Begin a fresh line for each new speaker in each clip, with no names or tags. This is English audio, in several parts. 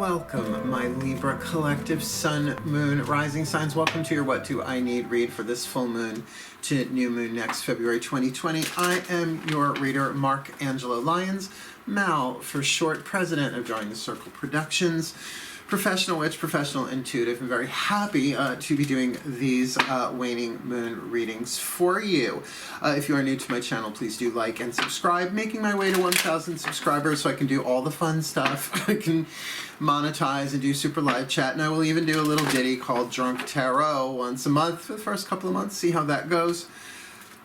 Welcome, my Libra collective sun, moon, rising signs. Welcome to your What Do I Need read for this full moon to new moon next February 2020. I am your reader, Mark Angelo Lyons, Mal for short, president of Join the Circle Productions, professional witch, professional intuitive. I'm very happy to be doing these waning moon readings for you. If you are new to my channel, please do like and subscribe. Making my way to 1,000 subscribers so I can do all the fun stuff. I can monetize and do super live chat, and I will even do a little ditty called Drunk Tarot once a month for the first couple of months, see how that goes.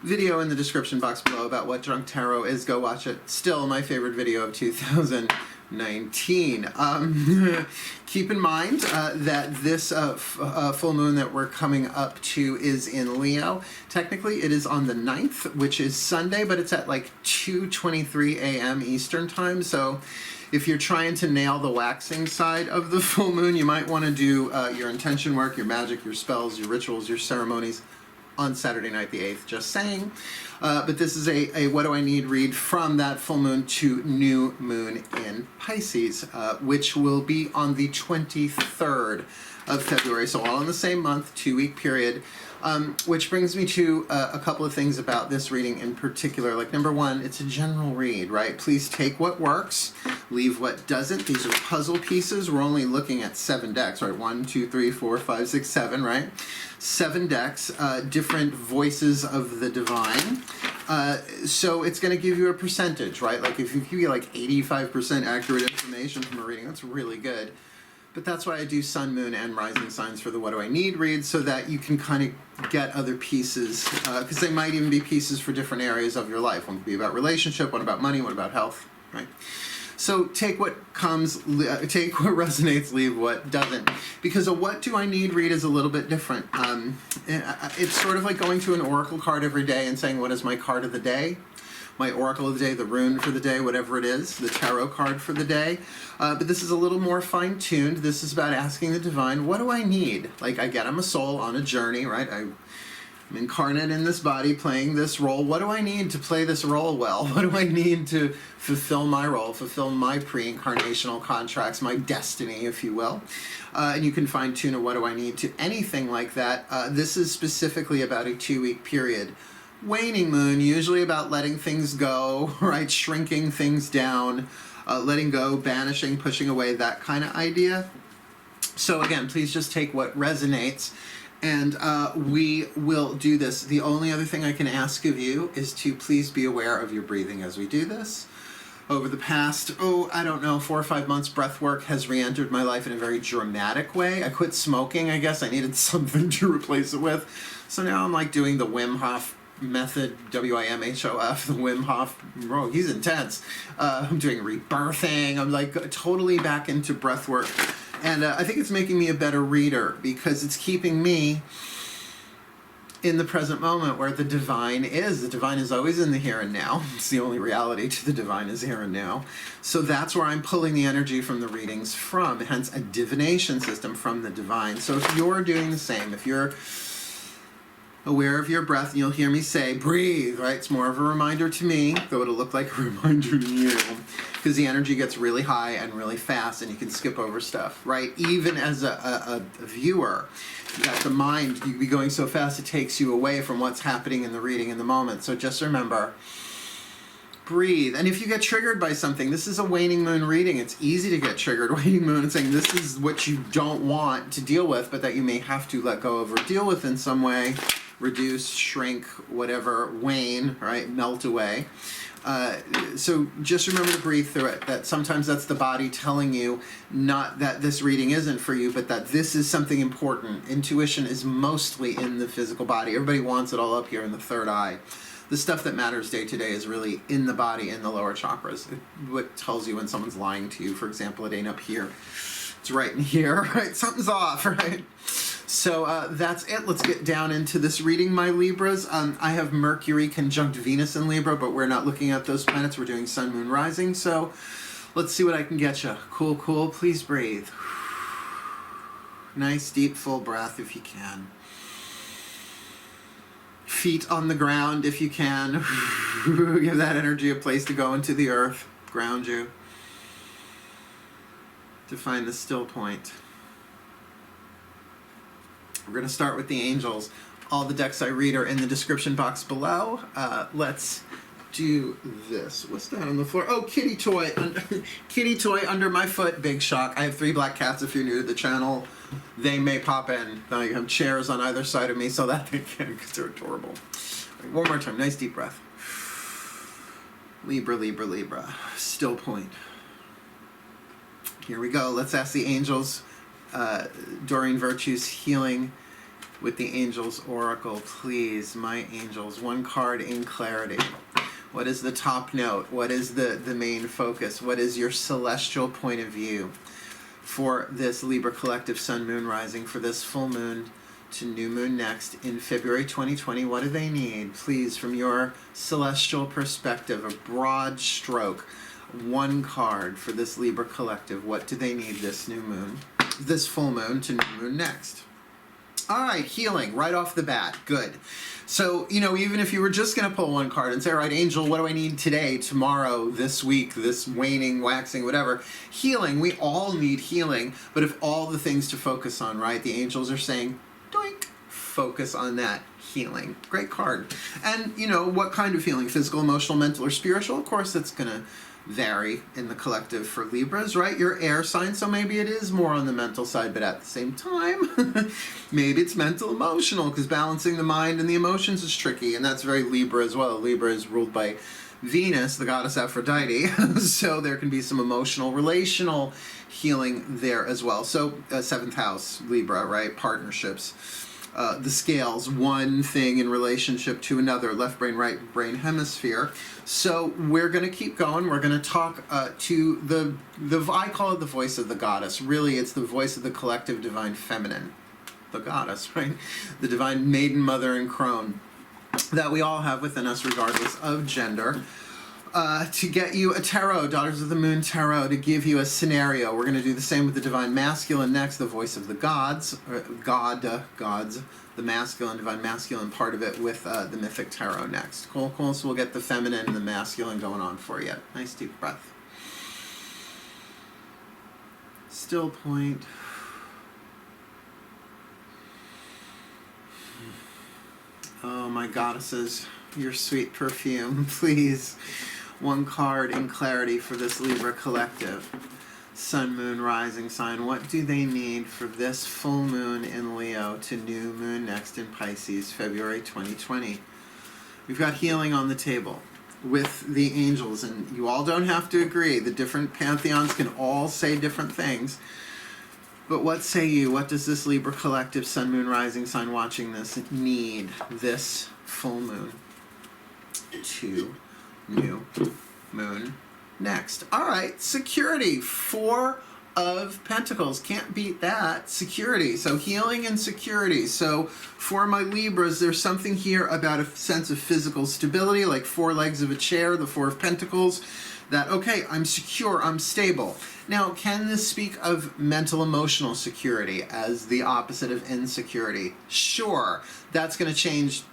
Video in the description box below about what Drunk Tarot is. Go watch it. Still my favorite video of 2019. Keep in mind that this full moon that we're coming up to is in Leo. Technically it is on the 9th, which is Sunday, but it's at like 2:23 a.m. Eastern time. So if you're trying to nail the waxing side of the full moon, you might want to do your intention work, your magic, your spells, your rituals, your ceremonies on Saturday night the 8th, just saying. But this is a What Do I Need read from that full moon to new moon in Pisces, which will be on the 23rd of February, so all in the same month, 2-week period. Which brings me to a couple of things about this reading in particular. Like, number one, it's a general read, right? Please take what works, leave what doesn't. These are puzzle pieces. We're only looking at 7 decks, right? 1, 2, 3, 4, 5, 6, 7, right? 7 decks, different voices of the divine. So it's going to give you a percentage, right? Like if you get like 85% accurate information from a reading, that's really good. But that's why I do sun, moon, and rising signs for the What Do I Need read, so that you can kind of get other pieces, because they might even be pieces for different areas of your life. One could be about relationship, one about money, one about health, right? So take what comes, take what resonates, leave what doesn't. Because a What Do I Need read is a little bit different. It's sort of like going to an oracle card every day and saying, what is my card of the day? My oracle of the day, the rune for the day, whatever it is, the tarot card for the day. But this is a little more fine-tuned. This is about asking the divine, what do I need? Like, I'm a soul on a journey, right? I'm incarnate in this body playing this role. What do I need to play this role well? What do I need to fulfill my role, fulfill my pre-incarnational contracts, my destiny, if you will? And you can fine-tune a what do I need to anything like that. This is specifically about a 2-week period. Waning moon, usually about letting things go, right? Shrinking things down, letting go, banishing, pushing away, that kind of idea. So again, please just take what resonates, and we will do this. The only other thing I can ask of you is to please be aware of your breathing as we do this. Over the past, 4 or 5 months, breath work has re-entered my life in a very dramatic way. I quit smoking, I guess. I needed something to replace it with. So now I'm like doing the Wim Hof method, WIMHOF, the Wim Hof, bro, he's intense. I'm doing rebirthing. I'm like totally back into breath work. And I think it's making me a better reader because it's keeping me in the present moment where the divine is. The divine is always in the here and now. It's the only reality to the divine is here and now. So that's where I'm pulling the energy from the readings from, hence a divination system from the divine. So if you're doing the same, if you're aware of your breath, and you'll hear me say, breathe, right? It's more of a reminder to me, though it'll look like a reminder to you, because the energy gets really high and really fast, and you can skip over stuff, right? Even as a viewer, you got the mind, you can be going so fast it takes you away from what's happening in the reading in the moment. So just remember, breathe. And if you get triggered by something, this is a waning moon reading. It's easy to get triggered. Waning moon and saying this is what you don't want to deal with, but that you may have to let go of or deal with in some way. Reduce, shrink, whatever, wane, right? Melt away. So just remember to breathe through it. That sometimes that's the body telling you not that this reading isn't for you, but that this is something important. Intuition is mostly in the physical body. Everybody wants it all up here in the third eye. The stuff that matters day to day is really in the body, in the lower chakras. What tells you when someone's lying to you, for example, it ain't up here. It's right in here, right? Something's off, right? So that's it. Let's get down into this reading, my Libras. I have Mercury conjunct Venus in Libra, but we're not looking at those planets. We're doing Sun, Moon, Rising. So let's see what I can get you. Cool, cool. Please breathe. Nice, deep, full breath if you can. Feet on the ground if you can. Give that energy a place to go into the earth. Ground you. to find the still point. We're going to start with the angels. All the decks I read are in the description box below. Let's do this. What's that on the floor? Oh, kitty toy. Kitty toy under my foot. Big shock. I have 3 black cats. If you're new to the channel, they may pop in. Now you have chairs on either side of me so that they can, because they're adorable. Right, one more time. Nice deep breath. Libra, Libra, Libra. Still point. Here we go. Let's ask the angels. Doreen Virtue's healing with the Angels Oracle. Please, my angels, 1 card in clarity. What is the top note? What is the main focus? What is your celestial point of view for this Libra collective sun, moon, rising, for this full moon to new moon next in February 2020? What do they need? Please, from your celestial perspective, a broad stroke, 1 card for this Libra collective. What do they need this new moon, this full moon to new moon next? All right, healing right off the bat. Good. So, you know, even if you were just going to pull 1 card and say, all right, angel, what do I need today, tomorrow, this week, this waning, waxing, whatever? Healing. We all need healing. But if all the things to focus on, right, the angels are saying, doink, focus on that healing. Great card. And, you know, what kind of healing? Physical, emotional, mental, or spiritual? Of course, that's going to vary in the collective for Libras, right? You're air sign, so maybe it is more on the mental side, but at the same time, maybe it's mental emotional, because balancing the mind and the emotions is tricky, and that's very Libra as well. Libra is ruled by Venus, the goddess Aphrodite, so there can be some emotional, relational healing there as well. So 7th house, Libra, right? Partnerships. The scales, one thing in relationship to another, left brain, right brain hemisphere. So we're going to keep going. We're going to talk to the I call it the voice of the goddess. Really, it's the voice of the collective divine feminine, the goddess, right? The divine maiden, mother, and crone that we all have within us, regardless of gender. To get you a tarot, Daughters of the Moon tarot, to give you a scenario. We're going to do the same with the divine masculine next, the voice of the gods, gods, the masculine, divine masculine part of it with the mythic tarot next. Cool, cool. So we'll get the feminine and the masculine going on for you. Nice deep breath. Still point. Oh, my goddesses, your sweet perfume, please. 1 card in clarity for this Libra collective. Sun, moon, rising sign. What do they need for this full moon in Leo to new moon next in Pisces, February 2020? We've got healing on the table with the angels, and you all don't have to agree. The different pantheons can all say different things. But what say you? What does this Libra collective, sun, moon, rising sign watching this need this full moon to new moon next? All right, security. 4 of Pentacles. Can't beat that. Security. So healing and security. So for my Libras, there's something here about a sense of physical stability, like 4 legs of a chair, the 4 of Pentacles, that, okay, I'm secure, I'm stable. Now, can this speak of mental emotional security as the opposite of insecurity? Sure. That's going to change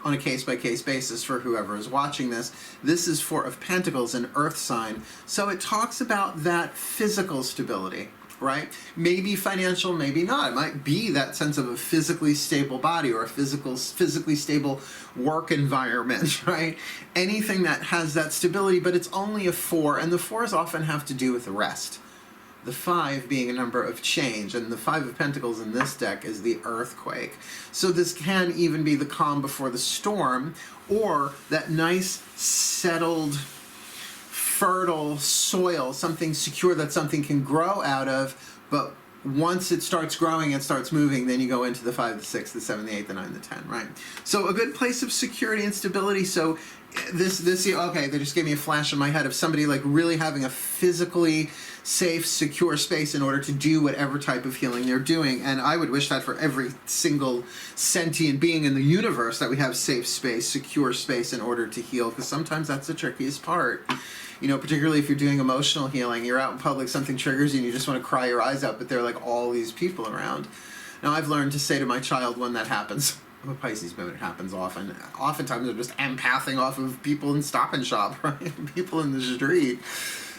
on a case-by-case basis for whoever is watching this. This is 4 of Pentacles, an earth sign. So it talks about that physical stability, right? Maybe financial, maybe not. It might be that sense of a physically stable body or a physically stable work environment, right? Anything that has that stability, but it's only a 4, and the 4s often have to do with rest. The 5 being a number of change, and the 5 of Pentacles in this deck is the earthquake. So this can even be the calm before the storm, or that nice, settled, fertile soil, something secure that something can grow out of, but once it starts growing, it starts moving, then you go into the 5, the 6, the 7, the 8, the 9, the 10, right? So a good place of security and stability. So this okay, they just gave me a flash in my head of somebody like really having a physically safe, secure space in order to do whatever type of healing they're doing. And I would wish that for every single sentient being in the universe, that we have safe space, secure space in order to heal, because sometimes that's the trickiest part. You know, particularly if you're doing emotional healing, you're out in public, something triggers you and you just want to cry your eyes out, but there are like all these people around. Now, I've learned to say to my child when that happens, I'm a Pisces, but it happens often. Oftentimes I'm just empathing off of people in Stop and Shop, right? People in the street.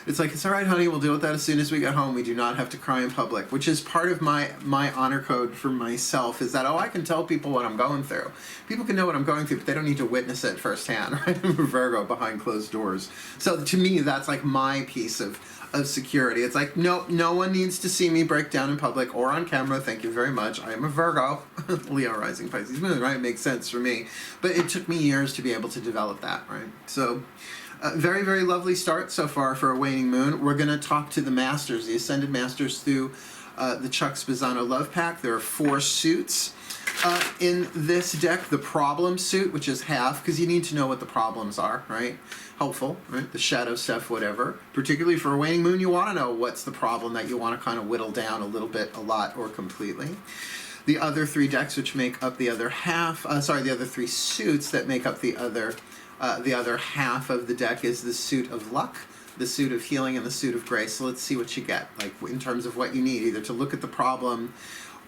It's like, it's all right, honey, we'll deal with that as soon as we get home. We do not have to cry in public, which is part of my honor code for myself, is that, I can tell people what I'm going through. People can know what I'm going through, but they don't need to witness it firsthand, right? I'm a Virgo behind closed doors. So to me, that's like my piece of security. It's like, no one needs to see me break down in public or on camera. Thank you very much. I am a Virgo, Leo rising Pisces moon, right? It makes sense for me. But it took me years to be able to develop that, right? So very, very lovely start so far for a waning moon. We're going to talk to the masters, the ascended masters, through the Chuck Spezzano Love Pack. There are 4 suits in this deck. The problem suit, which is half, because you need to know what the problems are, right? Helpful, right? The shadow stuff, whatever. Particularly for a waning moon, you want to know what's the problem that you want to kind of whittle down a little bit, a lot, or completely. The other 3 decks, which make up the other half, the other 3 suits that make up the other half of the deck, is the suit of luck, the suit of healing, and the suit of grace. So let's see what you get, like in terms of what you need, either to look at the problem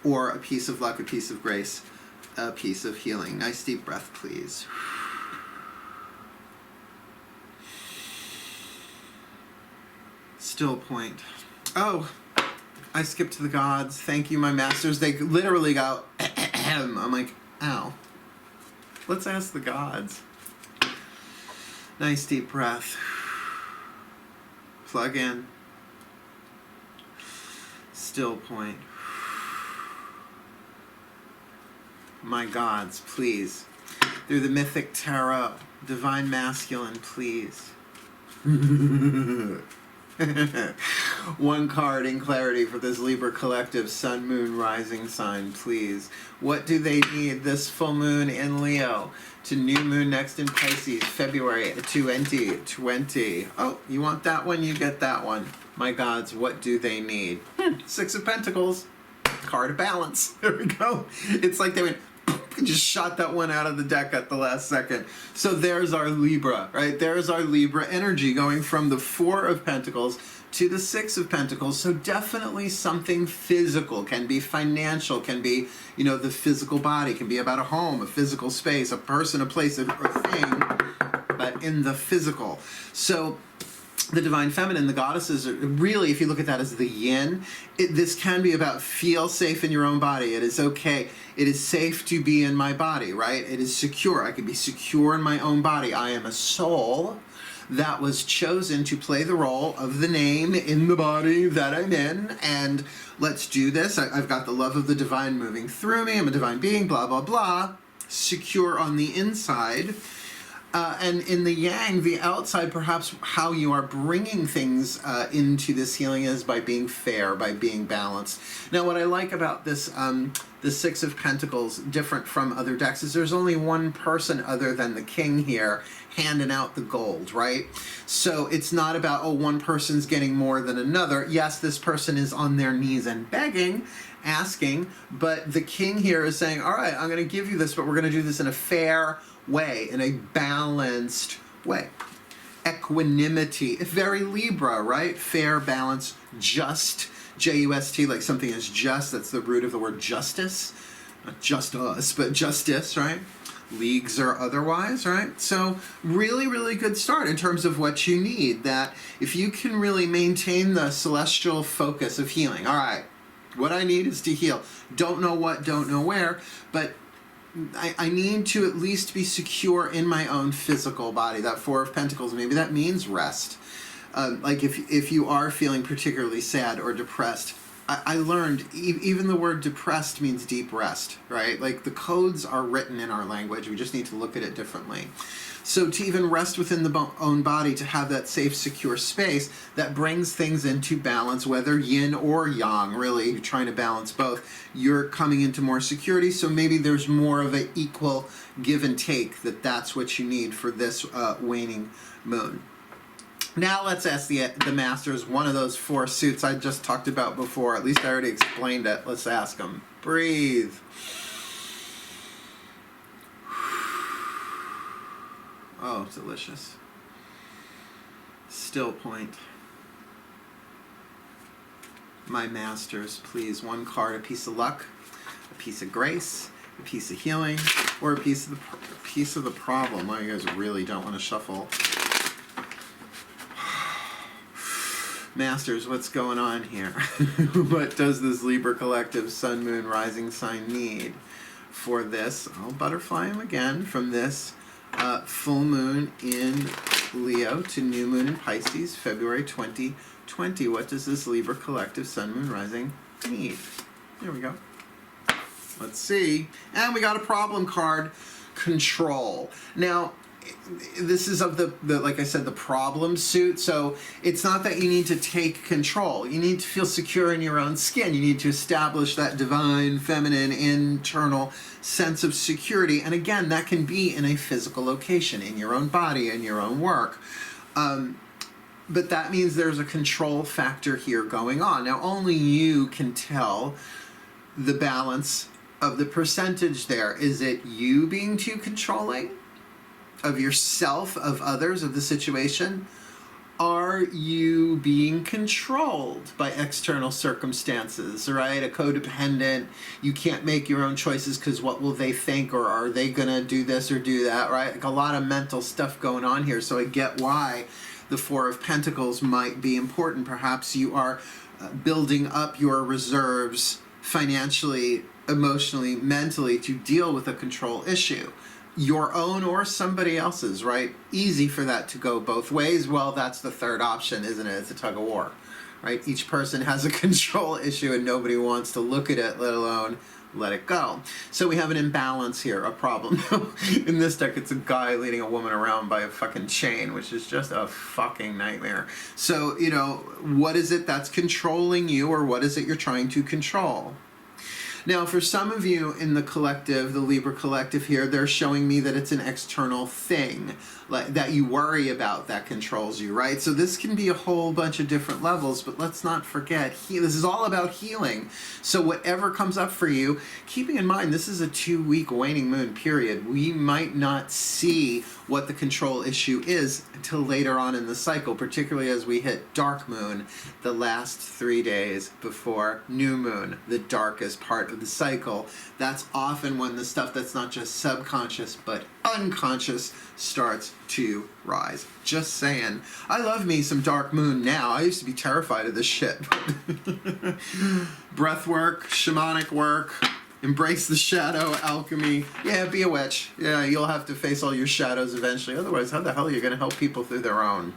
or a piece of luck, a piece of grace, a piece of healing. Nice deep breath, please. Still point. Oh, I skipped to the gods. Thank you, my masters. They literally go, I'm like, ow. Let's ask the gods. Nice deep breath. Plug in. Still point. My gods, please. Through the mythic tarot, divine masculine, please. One card in clarity for this Libra collective, sun, moon, rising sign, please. What do they need this full moon in Leo to new moon next in Pisces, February 2020? Oh, you want that one? You get that one. My gods, what do they need? 6 of Pentacles, card of balance. There we go. It's like they went, just shot that one out of the deck at the last second. So there's our Libra, right? There's our Libra energy going from the 4 of Pentacles to the 6 of Pentacles. So definitely something physical, can be financial, can be, the physical body, can be about a home, a physical space, a person, a place, or thing, but in the physical. So the divine feminine, the goddesses, are really, if you look at that as the yin, this can be about feel safe in your own body. It is okay. It is safe to be in my body, right? It is secure. I can be secure in my own body. I am a soul that was chosen to play the role of the name in the body that I'm in, and let's do this. I've got the love of the divine moving through me. I'm a divine being, blah, blah, blah. Secure on the inside. And in the yang, the outside, perhaps how you are bringing things into this healing is by being fair, by being balanced. Now, what I like about this, the 6 of Pentacles, different from other decks, is there's only one person other than the king here handing out the gold, right? So it's not about, one person's getting more than another. Yes, this person is on their knees and begging, asking, but the king here is saying, all right, I'm going to give you this, but we're going to do this in a fair way, in a balanced way. Equanimity, very Libra, right? Fair, balance, just, J-U-S-T, like something is just. That's the root of the word justice. Not just us, but justice, right? Leagues or otherwise, right? So really, really good start in terms of what you need. That if you can really maintain the celestial focus of healing. All right, what I need is to heal. Don't know what, don't know where, but I need to at least be secure in my own physical body. That 4 of Pentacles, maybe that means rest. Like if you are feeling particularly sad or depressed, I learned even the word depressed means deep rest, right? Like the codes are written in our language. We just need to look at it differently. So to even rest within the own body, to have that safe, secure space that brings things into balance, whether yin or yang, really, you're trying to balance both, you're coming into more security. So maybe there's more of an equal give and take, that's what you need for this waning moon. Now let's ask the masters one of those 4 suits I just talked about before. At least I already explained it. Let's ask them. Breathe. Oh, delicious. Still point. My masters, please. 1 card, a piece of luck, a piece of grace, a piece of healing, or a piece of the problem. Well, you guys really don't want to shuffle. Masters, what's going on here? What does this Libra collective Sun, Moon, Rising sign need for this? I'll butterfly him again from this full moon in Leo to new moon in Pisces, February 2020. What does this Libra collective Sun, Moon, Rising need? There we go. Let's see. And we got a problem card, Control. Now, this is of the like I said, the problem suit. So it's not that you need to take control. You need to feel secure in your own skin. You need to establish that divine, feminine, internal sense of security. And again, that can be in a physical location, in your own body, in your own work. But that means there's a control factor here going on. Now, only you can tell the balance of the percentage there. Is it you being too controlling of yourself, of others, of the situation? Are you being controlled by external circumstances, right? A codependent, you can't make your own choices because what will they think, or are they going to do this or do that, right? Like a lot of mental stuff going on here. So I get why the Four of Pentacles might be important. Perhaps you are building up your reserves financially, emotionally, mentally to deal with a control issue. Your own or somebody else's, right? Easy for that to go both ways. Well, that's the third option, isn't it? It's a tug of war, right? Each person has a control issue and nobody wants to look at it, let alone let it go. So we have an imbalance here, a problem. In this deck, it's a guy leading a woman around by a fucking chain, which is just a fucking nightmare. So, you know, what is it that's controlling you, or what is it you're trying to control? Now, for some of you in the collective, the Libra collective here, they're showing me that it's an external thing that you worry about that controls you, right? So this can be a whole bunch of different levels, but let's not forget, this is all about healing. So whatever comes up for you, keeping in mind, this is a 2-week waning moon period. We might not see what the control issue is until later on in the cycle, particularly as we hit dark moon, the last 3 days before new moon, the darkest part of the cycle. That's often when the stuff that's not just subconscious but unconscious starts to rise. Just saying. I love me some dark moon now. I used to be terrified of this shit. Breath work, shamanic work, embrace the shadow, alchemy. Yeah, be a witch. Yeah, you'll have to face all your shadows eventually. Otherwise, how the hell are you going to help people through their own?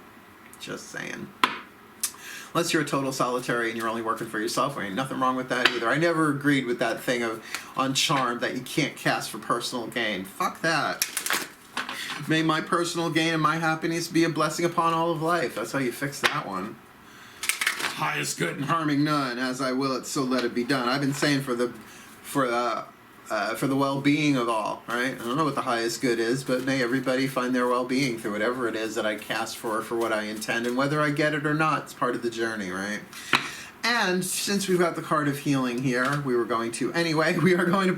Just saying. Unless you're a total solitary and you're only working for yourself, there ain't nothing wrong with that either. I never agreed with that thing on Charm that you can't cast for personal gain. Fuck that. May my personal gain and my happiness be a blessing upon all of life. That's how you fix that one. Highest good and harming none. As I will it, so let it be done. I've been saying for the well-being of all, right? I don't know what the highest good is, but may everybody find their well-being through whatever it is that I cast for what I intend, and whether I get it or not, it's part of the journey, right? And since we've got the card of healing here, we are going to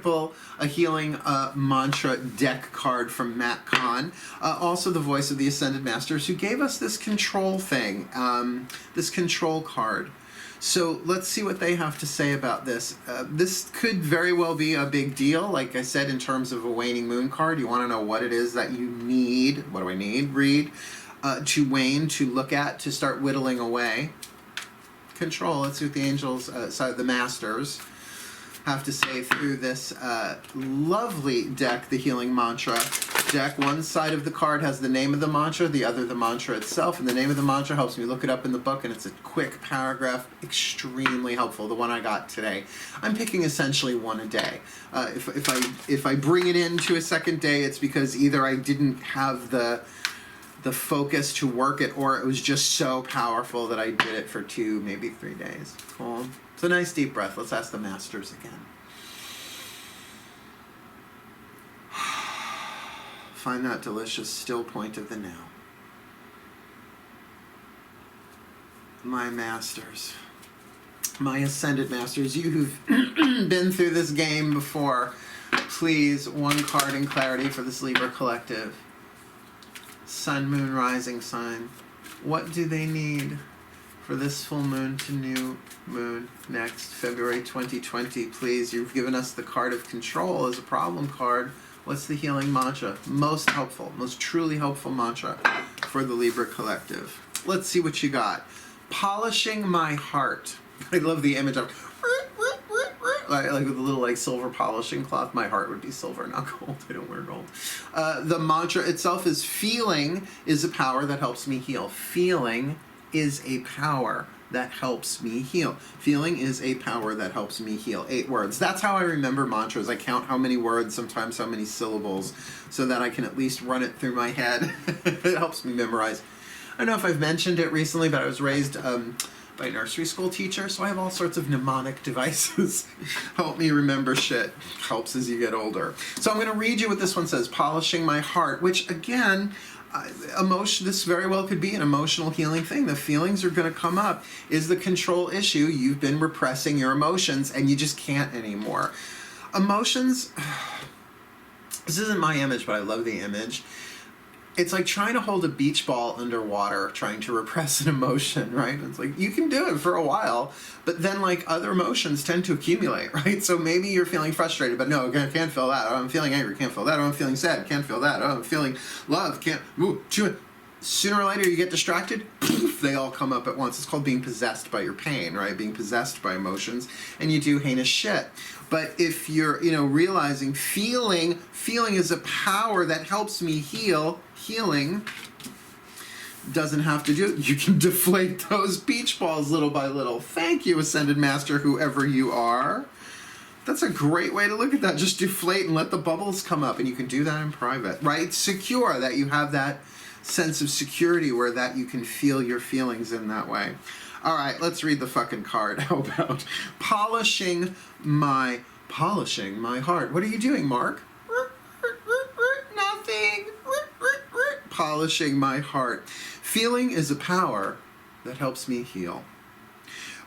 pull a healing mantra deck card from Matt Kahn, also the voice of the Ascended Masters, who gave us this control thing, this control card. So let's see what they have to say about this. This could very well be a big deal. Like I said, in terms of a waning moon card, you want to know what it is that you need. What do I need? Read. To wane, to look at, to start whittling away. Control. Let's see what the angels, the masters, have to say through this lovely deck, the healing mantra deck. One side of the card has the name of the mantra, the other the mantra itself, and the name of the mantra helps me look it up in the book, and it's a quick paragraph, extremely helpful, the one I got today. I'm picking essentially one a day. If I bring it into a second day, it's because either I didn't have the focus to work it, or it was just so powerful that I did it for 2, maybe 3 days. Cool. So nice deep breath. Let's ask the masters again. Find that delicious still point of the now. My masters, my ascended masters, you who've been through this game before, please, one card in clarity for this Libra collective. Sun, moon, rising sign. What do they need for this full moon to new moon next February 2020? Please, you've given us the card of control as a problem card. What's the healing mantra? Most helpful, most truly helpful mantra for the Libra collective. Let's see what you got. Polishing my heart. I love the image of like with a little like silver polishing cloth. My heart would be silver, not gold. I don't wear gold. The mantra itself is feeling is a power that helps me heal. Feeling is a power that helps me heal. Feeling is a power that helps me heal. 8 words. That's how I remember mantras. I count how many words, sometimes how many syllables, so that I can at least run it through my head. It helps me memorize. I don't know if I've mentioned it recently, but I was raised by a nursery school teacher, so I have all sorts of mnemonic devices. Help me remember shit. Helps as you get older. So I'm going to read you what this one says. Polishing my heart, which again, emotion, this very well could be an emotional healing thing. The feelings are going to come up. Is the control issue. You've been repressing your emotions and you just can't anymore. Emotions, this isn't my image, but I love the image. It's like trying to hold a beach ball underwater, trying to repress an emotion, right? It's like, you can do it for a while, but then like other emotions tend to accumulate, right? So maybe you're feeling frustrated, but no, I can't feel that. Oh, I'm feeling angry, can't feel that. Oh, I'm feeling sad, can't feel that. Oh, I'm feeling love, can't, sooner or later you get distracted, poof, they all come up at once. It's called being possessed by your pain, right? Being possessed by emotions, and you do heinous shit. But if you're, realizing feeling is a power that helps me heal, healing doesn't have to do it. You can deflate those beach balls little by little. Thank you, Ascended Master, whoever you are. That's a great way to look at that. Just deflate and let the bubbles come up, and you can do that in private, right? Secure, that you have that sense of security where that you can feel your feelings in that way. All right, let's read the fucking card. How about polishing my heart? What are you doing, Mark? Nothing. Polishing my heart. Feeling is a power that helps me heal.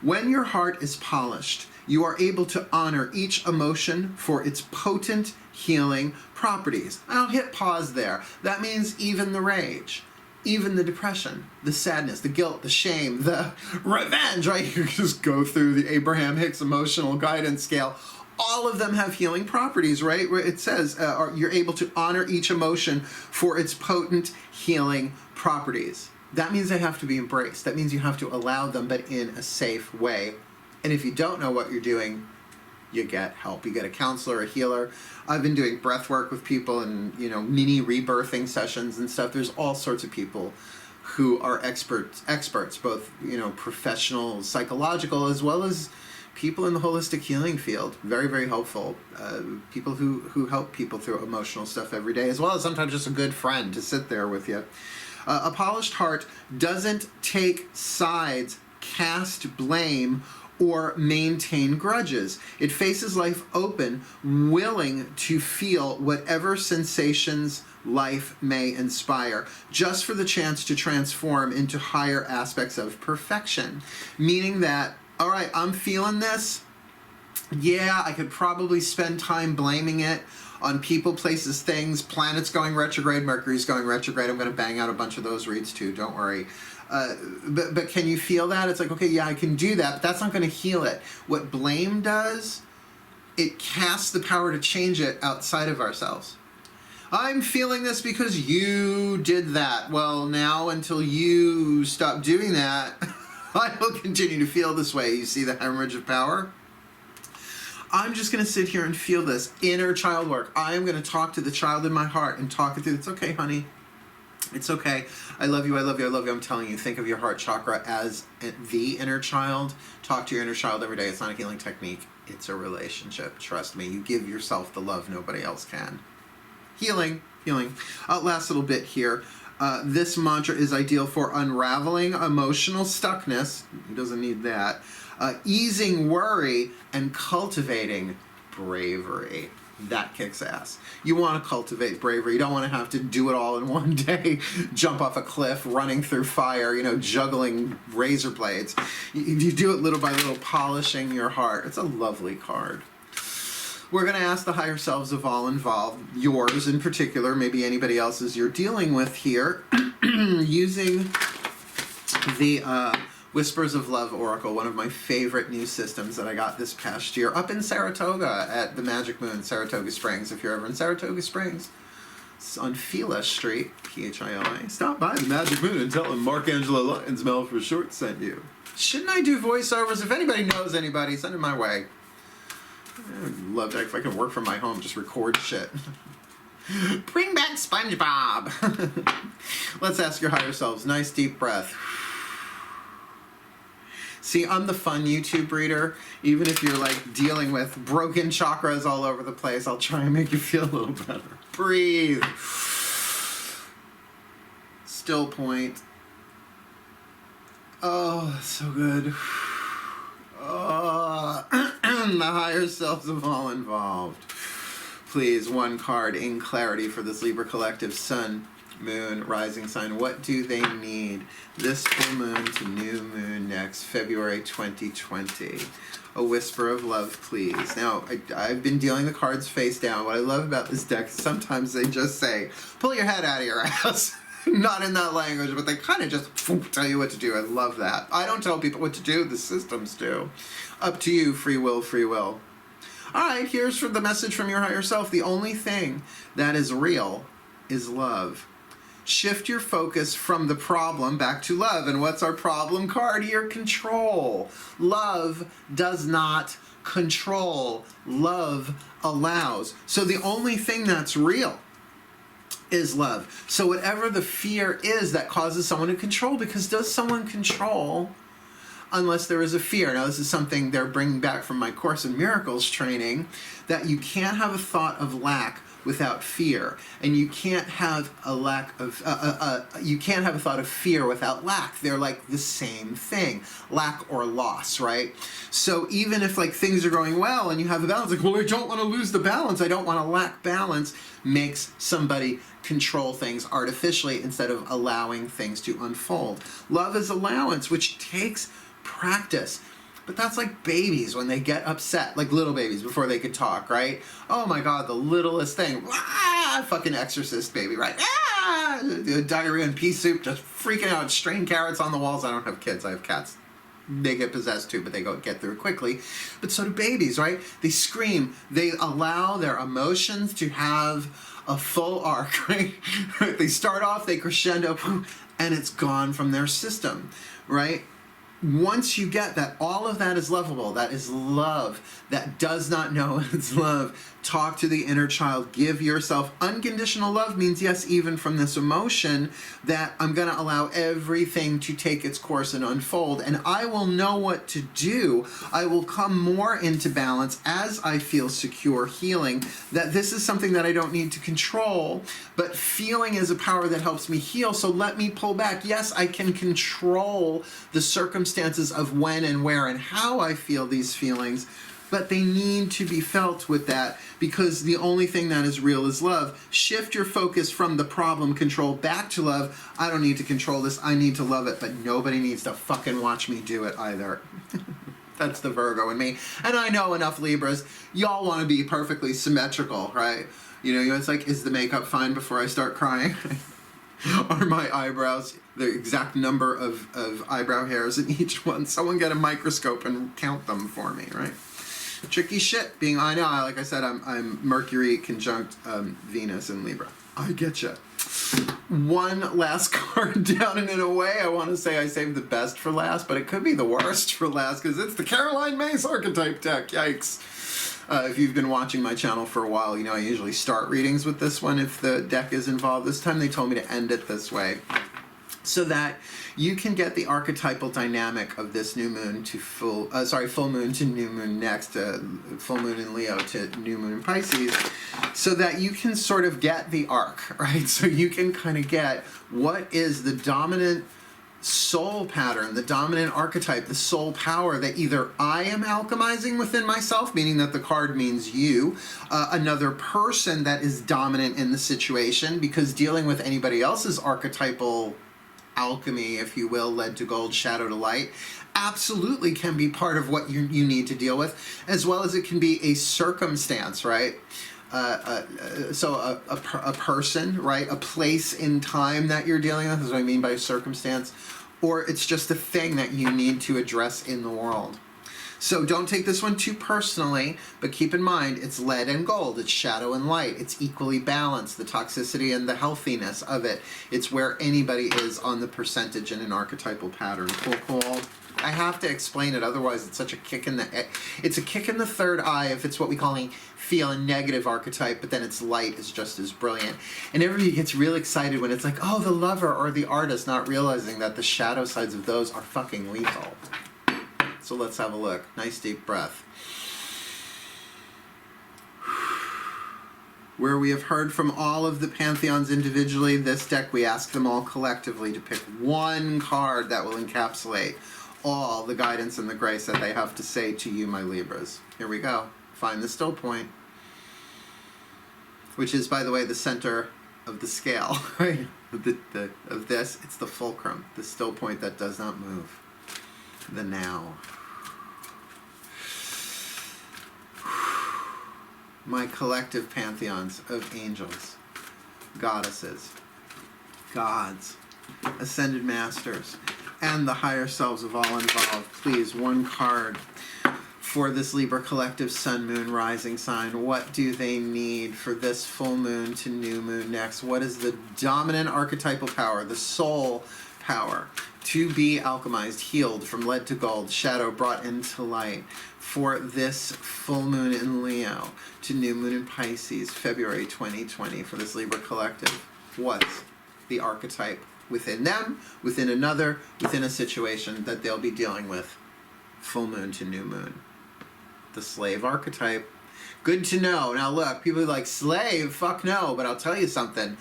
When your heart is polished, you are able to honor each emotion for its potent healing properties. I'll hit pause there. That means even the rage, even the depression, the sadness, the guilt, the shame, the revenge, right? You just go through the Abraham Hicks emotional guidance scale. All of them have healing properties, right? Where it says you're able to honor each emotion for its potent healing properties. That means they have to be embraced. That means you have to allow them, but in a safe way. And if you don't know what you're doing, you get help. You get a counselor, a healer. I've been doing breath work with people and, mini rebirthing sessions and stuff. There's all sorts of people who are experts, both, professional, psychological, as well as people in the holistic healing field. Very, very helpful. People who help people through emotional stuff every day, as well as sometimes just a good friend to sit there with you. A polished heart doesn't take sides, cast blame, or maintain grudges. It faces life open, willing to feel whatever sensations life may inspire, just for the chance to transform into higher aspects of perfection. Meaning that, all right, I'm feeling this. Yeah, I could probably spend time blaming it on people, places, things, planets going retrograde, Mercury's going retrograde. I'm going to bang out a bunch of those reads too, don't worry. But can you feel that? It's like, okay, yeah, I can do that, but that's not going to heal it. What blame does, it casts the power to change it outside of ourselves. I'm feeling this because you did that. Well, now until you stop doing that, I will continue to feel this way. You see the hemorrhage of power? I'm just going to sit here and feel this inner child work. I am going to talk to the child in my heart and talk it through. It's okay, honey. It's okay. I love you, I love you, I love you. I'm telling you, think of your heart chakra as the inner child. Talk to your inner child every day. It's not a healing technique. It's a relationship. Trust me. You give yourself the love nobody else can. Healing. Last little bit here. This mantra is ideal for unraveling emotional stuckness. He doesn't need that. Easing worry and cultivating bravery. That kicks ass. You want to cultivate bravery. You don't want to have to do it all in one day. Jump off a cliff, running through fire, juggling razor blades. You do it little by little, polishing your heart. It's a lovely card. We're going to ask the higher selves of all involved, yours in particular, maybe anybody else's you're dealing with here, using the Whispers of Love Oracle, one of my favorite new systems that I got this past year up in Saratoga at the Magic Moon, Saratoga Springs. If you're ever in Saratoga Springs, It's on Phila Street, Phila. Stop by the Magic Moon and tell them Mark Angela Lyons Mel for Short sent you. Shouldn't I do voiceovers? If anybody knows anybody, send it my way. I'd love that if I could work from my home, just record shit. Bring back SpongeBob. Let's ask your higher selves. Nice deep breath. See, I'm the fun YouTube reader. Even if you're like dealing with broken chakras all over the place, I'll try and make you feel a little better. Breathe. Still point. Oh, so good. Oh, the higher selves of all involved. Please, one card in clarity for this Libra collective. Sun, Moon, rising sign. What do they need this full moon to new moon next February 2020? A whisper of love, please. Now, I've been dealing the cards face down. What I love about this deck is sometimes they just say, pull your head out of your ass. Not in that language, but they kind of just tell you what to do. I love that. I don't tell people what to do. The systems do. Up to you. Free will, free will. All right, here's for the message from your higher self. The only thing that is real is love. Shift your focus from the problem back to love. And what's our problem card here? Control. Love does not control. Love allows. So the only thing that's real is love. So whatever the fear is that causes someone to control, because does someone control unless there is a fear? Now, this is something they're bringing back from my Course in Miracles training, that you can't have a thought of lack without fear, and you can't have a lack of you can't have a thought of fear without lack. They're like the same thing, lack or loss, right? So even if like things are going well and you have a balance, like, well, I don't want to lose the balance, I don't want to lack balance, makes somebody control things artificially instead of allowing things to unfold. Love is allowance, which takes practice. But that's like babies when they get upset, like little babies before they could talk, right? Oh my God, the littlest thing. Ah, fucking exorcist baby, right? Ah, diarrhea and pea soup, just freaking out, straining carrots on the walls. I don't have kids, I have cats. They get possessed too, but they get through quickly. But so do babies, right? They scream. They allow their emotions to have a full arc, right? They start off, they crescendo, and it's gone from their system, right? Once you get that all of that is lovable, that is love, that does not know it's love, talk to the inner child, give yourself unconditional love. Means yes, even from this emotion, that I'm going to allow everything to take its course and unfold, and I will know what to do. I will come more into balance as I feel secure, healing, that this is something that I don't need to control, but feeling is a power that helps me heal, so let me pull back. Yes, I can control the circumstances of when and where and how I feel these feelings, but they need to be felt with that, because the only thing that is real is love. Shift your focus from the problem control back to love. I don't need to control this, I need to love it, but nobody needs to fucking watch me do it either. That's the Virgo in me. And I know enough Libras, y'all want to be perfectly symmetrical, right? You know, it's like, is the makeup fine before I start crying? Are my eyebrows the exact number of eyebrow hairs in each one? Someone get a microscope and count them for me, right? Tricky shit. I know, like I said, I'm Mercury conjunct Venus in Libra. I get you. One last card down, and in a way, I want to say I saved the best for last, but it could be the worst for last, because it's the Caroline Myss archetype deck. Yikes. If you've been watching my channel for a while, you know I usually start readings with this one if the deck is involved. This time they told me to end it this way, so that you can get the archetypal dynamic of this new moon to full moon to new moon next, full moon in Leo to new moon in Pisces, so that you can sort of get the arc, right? So you can kind of get what is the dominant soul pattern, the dominant archetype, the soul power that either I am alchemizing within myself, meaning that the card means you, another person that is dominant in the situation, because dealing with anybody else's archetypal alchemy, if you will, lead to gold, shadow to light, absolutely can be part of what you need to deal with, as well as it can be a circumstance, right? So a person, right? A place in time that you're dealing with is what I mean by circumstance, or it's just a thing that you need to address in the world. So don't take this one too personally, but keep in mind it's lead and gold, it's shadow and light, it's equally balanced, the toxicity and the healthiness of it. It's where anybody is on the percentage in an archetypal pattern. Cool. I have to explain it, otherwise it's such a kick in the third eye if it's what we feel a negative archetype, but then its light is just as brilliant. And everybody gets real excited when it's like, oh, the lover or the artist, not realizing that the shadow sides of those are fucking lethal. So let's have a look. Nice deep breath. Where we have heard from all of the pantheons individually, this deck we ask them all collectively to pick one card that will encapsulate all the guidance and the grace that they have to say to you, my Libras. Here we go. Find the still point, which is, by the way, the center of the scale, right? Of this, it's the fulcrum, the still point that does not move. The now. My collective pantheons of angels, goddesses, gods, ascended masters, and the higher selves of all involved. Please, one card for this Libra collective sun, moon, rising sign. What do they need for this full moon to new moon next? What is the dominant archetypal power, the soul power, to be alchemized, healed from lead to gold, shadow brought into light, for this full moon in Leo to new moon in Pisces, February 2020, for this Libra collective? What's the archetype within them, within another, within a situation that they'll be dealing with? Full moon to new moon. The slave archetype. Good to know. Now look, people are like, slave? Fuck no. But I'll tell you something.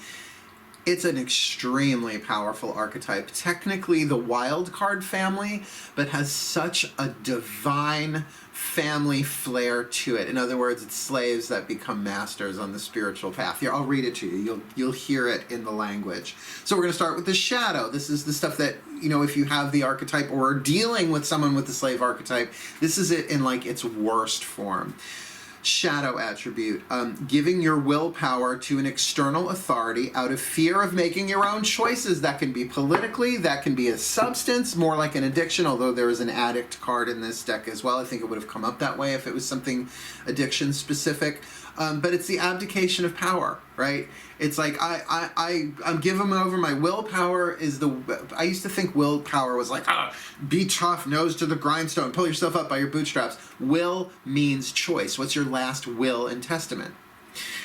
It's an extremely powerful archetype. Technically the wild card family, but has such a divine family flair to it. In other words, it's slaves that become masters on the spiritual path. Here, I'll read it to you. You'll hear it in the language. So we're going to start with the shadow. This is the stuff that, if you have the archetype or are dealing with someone with the slave archetype, this is it in like its worst form. Shadow attribute, giving your willpower to an external authority out of fear of making your own choices. That can be politically, that can be a substance, more like an addiction, although there is an addict card in this deck as well. I think it would have come up that way if it was something addiction specific. But it's the abdication of power, right? It's like, I'm giving over my willpower I used to think willpower was like, be tough, nose to the grindstone, pull yourself up by your bootstraps. Will means choice. What's your last will and testament?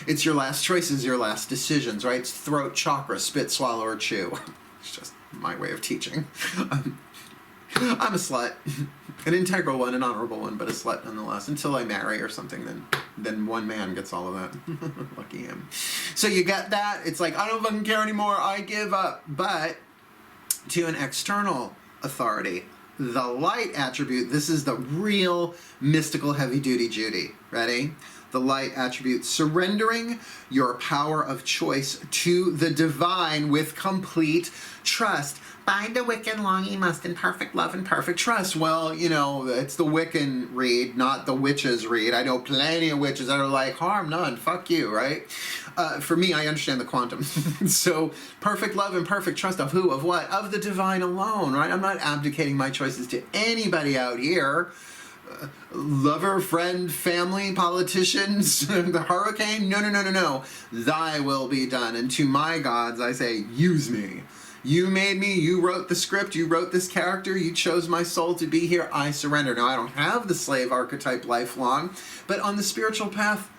It's your last choices, your last decisions, right? It's throat chakra, spit, swallow, or chew. It's just my way of teaching. I'm a slut. An integral one, an honorable one, but a slut nonetheless. Until I marry or something, then one man gets all of that. Lucky him. So you get that. It's like, I don't fucking care anymore. I give up. But to an external authority, the light attribute, this is the real mystical heavy-duty Judy. Ready? The light attribute, surrendering your power of choice to the divine with complete trust. Bind the Wiccan long ye must in perfect love and perfect trust. Well, it's the Wiccan read, not the witches read. I know plenty of witches that are like, harm none, fuck you, right? For me, I understand the quantum. So, perfect love and perfect trust of who, of what? Of the divine alone, right? I'm not abdicating my choices to anybody out here. Lover, friend, family, politicians, the hurricane? No. Thy will be done. And to my gods, I say, use me. You made me, you wrote the script, you wrote this character, you chose my soul to be here, I surrender. Now, I don't have the slave archetype lifelong, but on the spiritual path,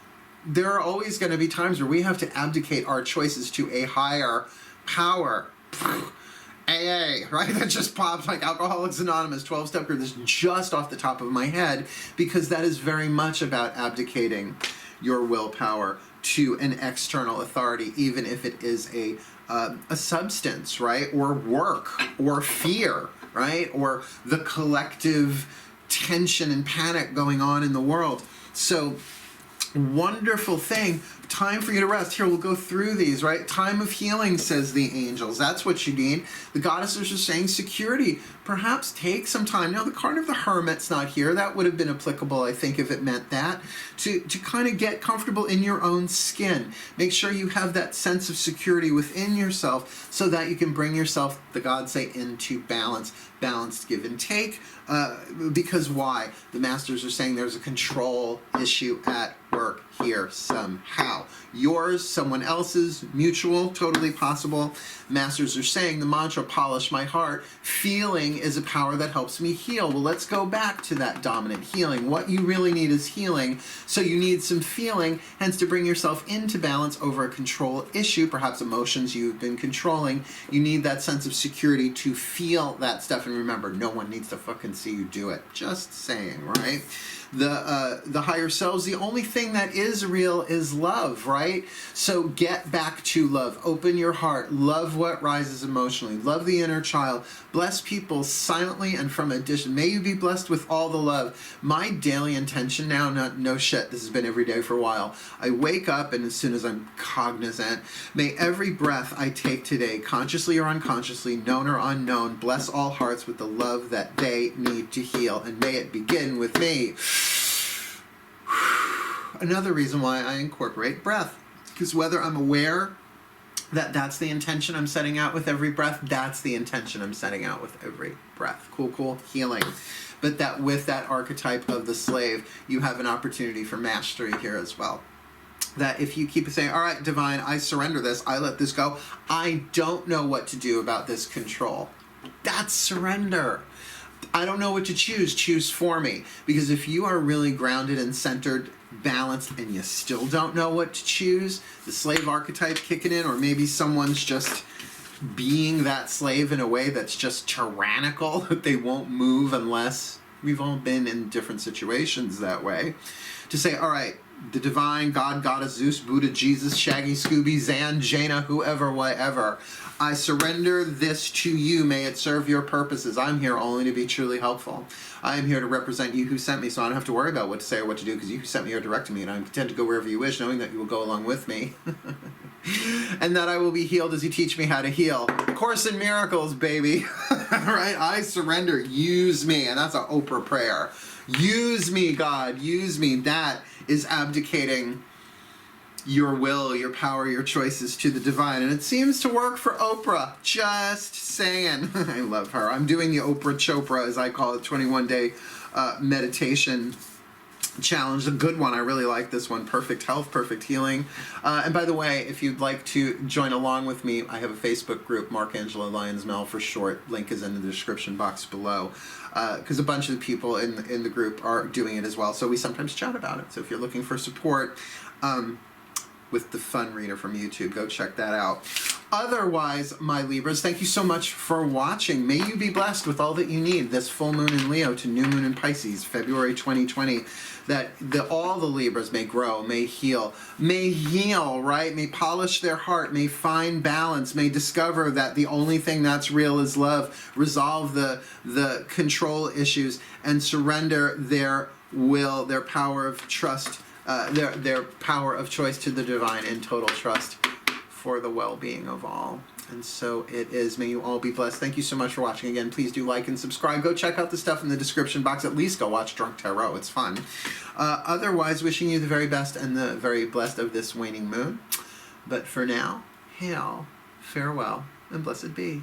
there are always going to be times where we have to abdicate our choices to a higher power. AA, right? That just popped like Alcoholics Anonymous, 12-step group. That's just off the top of my head, because that is very much about abdicating your willpower to an external authority, even if it is a substance, right? Or work, or fear, right? Or the collective tension and panic going on in the world. So, wonderful thing. Time for you to rest. Here, we'll go through these, right? Time of healing, says the angels. That's what you need. The goddesses are saying security. perhaps take some time. Now, the card of the Hermit's not here. That would have been applicable, I think, if it meant that. To kind of get comfortable in your own skin. Make sure you have that sense of security within yourself so that you can bring yourself, the gods say, into balance. Balanced give and take. Because why? The masters are saying there's a control issue at work here somehow. Yours, someone else's, mutual, totally possible. Masters are saying the mantra, polish my heart. Feeling is a power that helps me heal. Well, let's go back to that dominant healing. What you really need is healing. So you need some feeling, hence to bring yourself into balance over a control issue, perhaps emotions you've been controlling. You need that sense of security to feel that stuff. And remember, no one needs to fucking see you do it. Just saying, right? The higher selves, the only thing that is real is love, right? So get back to love. Open your heart. Love what rises emotionally. Love the inner child. Bless people silently and from a distance. May you be blessed with all the love. My daily intention now, no shit, this has been every day for a while. I wake up, and as soon as I'm cognizant, may every breath I take today, consciously or unconsciously, known or unknown, bless all hearts with the love that they need to heal. And may it begin with me. Another reason why I incorporate breath, because whether I'm aware that that's the intention I'm setting out with every breath, that's the intention I'm setting out with every breath. Cool, healing. But that with that archetype of the slave, you have an opportunity for mastery here as well. That if you keep saying, all right, divine, I surrender this, I let this go, I don't know what to do about this control. That's surrender. I don't know what to choose for me. Because if you are really grounded and centered, balanced, and you still don't know what to choose, the slave archetype kicking in, or maybe someone's just being that slave in a way that's just tyrannical, that they won't move unless, we've all been in different situations that way, to say, all right, the divine, God, Goddess, Zeus, Buddha, Jesus, Shaggy, Scooby, Zan, Jaina, whoever, whatever, I surrender this to you. May it serve your purposes. I'm here only to be truly helpful. I am here to represent you who sent me, so I don't have to worry about what to say or what to do, because you who sent me are directing me, and I'm content to go wherever you wish, knowing that you will go along with me. And that I will be healed as you teach me how to heal. Course in Miracles, baby. Right? I surrender. Use me. And that's an Oprah prayer. Use me, God. Use me. That is abdicating your will, your power, your choices to the divine. And it seems to work for Oprah. Just saying. I love her. I'm doing the Oprah Chopra, as I call it, 21-day meditation challenge. A good one. I really like this one. Perfect health, perfect healing. And by the way, if you'd like to join along with me, I have a Facebook group, Mark Angelo Lyons Mel for short. Link is in the description box below. Because a bunch of the people in the group are doing it as well. So we sometimes chat about it. So if you're looking for support, with the fun reader from YouTube, go check that out. Otherwise, my Libras, thank you so much for watching. May you be blessed with all that you need this full moon in Leo to new moon in Pisces, February 2020. That all the Libras may grow, may heal, right? May polish their heart, may find balance, may discover that the only thing that's real is love, resolve the control issues, and surrender their will, their power of trust, their power of choice to the divine in total trust for the well-being of all. And so it is. May you all be blessed. Thank you so much for watching. Again, please do like and subscribe. Go check out the stuff in the description box. At least go watch Drunk Tarot. It's fun. Otherwise, wishing you the very best and the very blessed of this waning moon. But for now, hail, farewell, and blessed be.